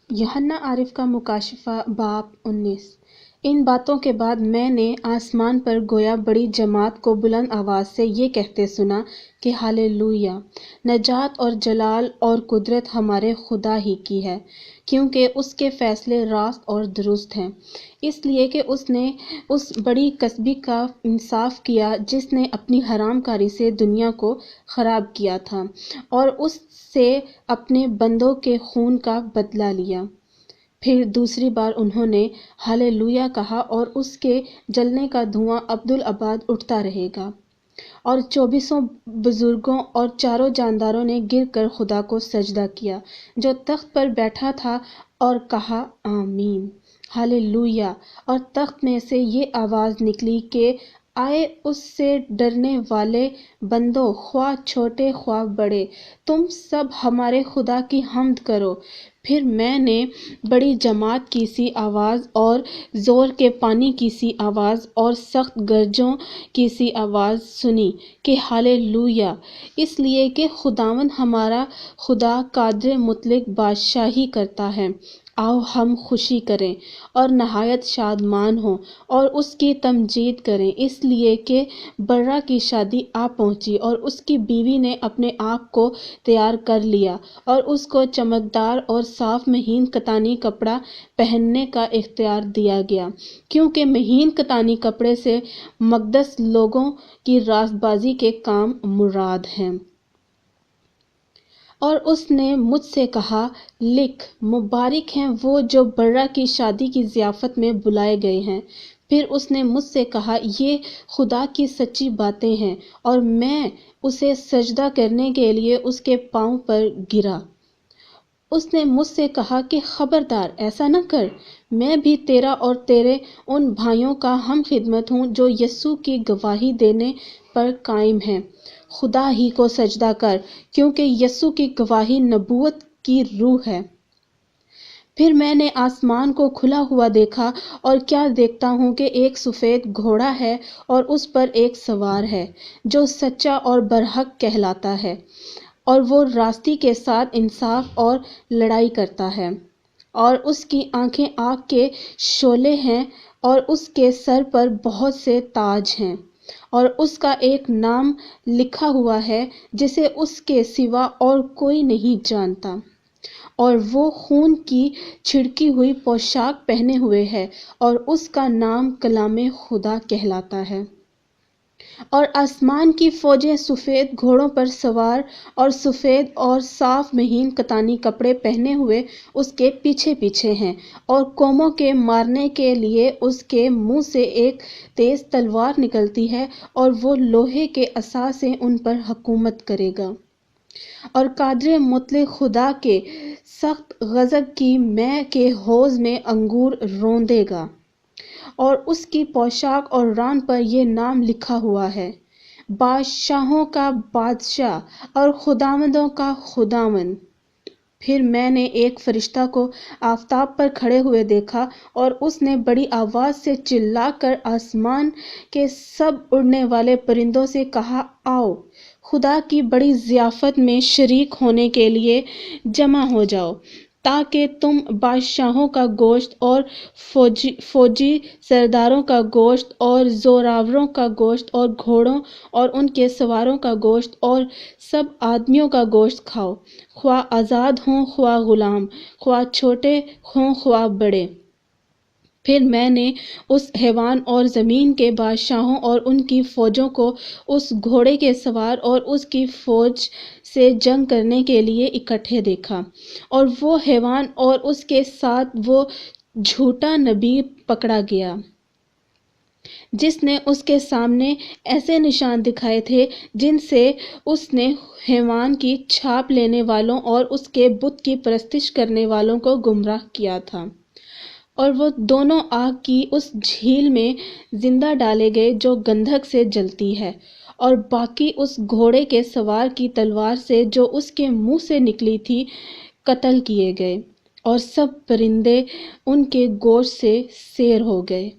یوحنا عارف کا مکاشفہ باب 19۔ ان باتوں کے بعد میں نے آسمان پر گویا بڑی جماعت کو بلند آواز سے یہ کہتے سنا کہ ہاللویا! نجات اور جلال اور قدرت ہمارے خدا ہی کی ہے، کیونکہ اس کے فیصلے راست اور درست ہیں، اس لیے کہ اس نے اس بڑی کسبی کا انصاف کیا جس نے اپنی حرام کاری سے دنیا کو خراب کیا تھا، اور اس سے اپنے بندوں کے خون کا بدلہ لیا۔ پھر دوسری بار انہوں نے ہاللویا کہا، اور اس کے جلنے کا دھواں ابدالآباد اٹھتا رہے گا۔ اور 24 بزرگوں اور 4 جانداروں نے گر کر خدا کو سجدہ کیا جو تخت پر بیٹھا تھا، اور کہا آمین، ہاللویا! اور تخت میں سے یہ آواز نکلی کہ آئے اس سے ڈرنے والے بندو، خواہ چھوٹے خواہ بڑے، تم سب ہمارے خدا کی حمد کرو۔ پھر میں نے بڑی جماعت کی سی آواز اور زور کے پانی کی سی آواز اور سخت گرجوں کی سی آواز سنی کہ ہاللویا! اس لیے کہ خداوند ہمارا خدا قادر مطلق بادشاہی کرتا ہے۔ آؤ ہم خوشی کریں اور نہایت شادمان ہوں اور اس کی تمجید کریں، اس لیے کہ برا کی شادی آ پہنچی اور اس کی بیوی نے اپنے آپ کو تیار کر لیا، اور اس کو چمکدار اور صاف مہین کتانی کپڑا پہننے کا اختیار دیا گیا، کیونکہ مہین کتانی کپڑے سے مقدس لوگوں کی راست بازی کے کام مراد ہیں۔ اور اس نے مجھ سے کہا، لکھ، مبارک ہیں وہ جو برا کی شادی کی ضیافت میں بلائے گئے ہیں۔ پھر اس نے مجھ سے کہا، یہ خدا کی سچی باتیں ہیں، اور میں اسے سجدہ کرنے کے لیے اس کے پاؤں پر گرا۔ اس نے مجھ سے کہا کہ خبردار، ایسا نہ کر، میں بھی تیرا اور تیرے ان بھائیوں کا ہم خدمت ہوں جو یسوع کی گواہی دینے پر قائم ہیں۔ خدا ہی کو سجدہ کر، کیونکہ یسوع کی گواہی نبوت کی روح ہے۔ پھر میں نے آسمان کو کھلا ہوا دیکھا، اور کیا دیکھتا ہوں کہ ایک سفید گھوڑا ہے، اور اس پر ایک سوار ہے جو سچا اور برحق کہلاتا ہے، اور وہ راستی کے ساتھ انصاف اور لڑائی کرتا ہے۔ اور اس کی آنکھیں آگ کے شعلے ہیں، اور اس کے سر پر بہت سے تاج ہیں، اور اس کا ایک نام لکھا ہوا ہے جسے اس کے سوا اور کوئی نہیں جانتا۔ اور وہ خون کی چھڑکی ہوئی پوشاک پہنے ہوئے ہے، اور اس کا نام کلام خدا کہلاتا ہے۔ اور آسمان کی فوجیں سفید گھوڑوں پر سوار اور سفید اور صاف مہین کتانی کپڑے پہنے ہوئے اس کے پیچھے پیچھے ہیں، اور قوموں کے مارنے کے لیے اس کے منہ سے ایک تیز تلوار نکلتی ہے، اور وہ لوہے کے عصا سے ان پر حکومت کرے گا۔ اور قادر مطلق خدا کے سخت غضب کی مے کے حوض میں انگور روندے گا۔ اور اس کی پوشاک اور ران پر یہ نام لکھا ہوا ہے، بادشاہوں کا بادشاہ اور خداوندوں کا خداوند۔ پھر میں نے ایک فرشتہ کو آفتاب پر کھڑے ہوئے دیکھا، اور اس نے بڑی آواز سے چلا کر آسمان کے سب اڑنے والے پرندوں سے کہا، آؤ، خدا کی بڑی ضیافت میں شریک ہونے کے لیے جمع ہو جاؤ، تاکہ تم بادشاہوں کا گوشت اور فوجی سرداروں کا گوشت اور زوراوروں کا گوشت اور گھوڑوں اور ان کے سواروں کا گوشت اور سب آدمیوں کا گوشت کھاؤ، خواہ آزاد ہوں خواہ غلام، خواہ چھوٹے ہوں خواہ بڑے۔ پھر میں نے اس حیوان اور زمین کے بادشاہوں اور ان کی فوجوں کو اس گھوڑے کے سوار اور اس کی فوج سے جنگ کرنے کے لیے اکٹھے دیکھا، اور وہ حیوان اور اس کے ساتھ وہ جھوٹا نبی پکڑا گیا جس نے اس کے سامنے ایسے نشان دکھائے تھے جن سے اس نے حیوان کی چھاپ لینے والوں اور اس کے بت کی پرستش کرنے والوں کو گمراہ کیا تھا۔ اور وہ دونوں آگ کی اس جھیل میں زندہ ڈالے گئے جو گندھک سے جلتی ہے، اور باقی اس گھوڑے کے سوار کی تلوار سے جو اس کے منہ سے نکلی تھی قتل کیے گئے، اور سب پرندے ان کے گوشت سے سیر ہو گئے۔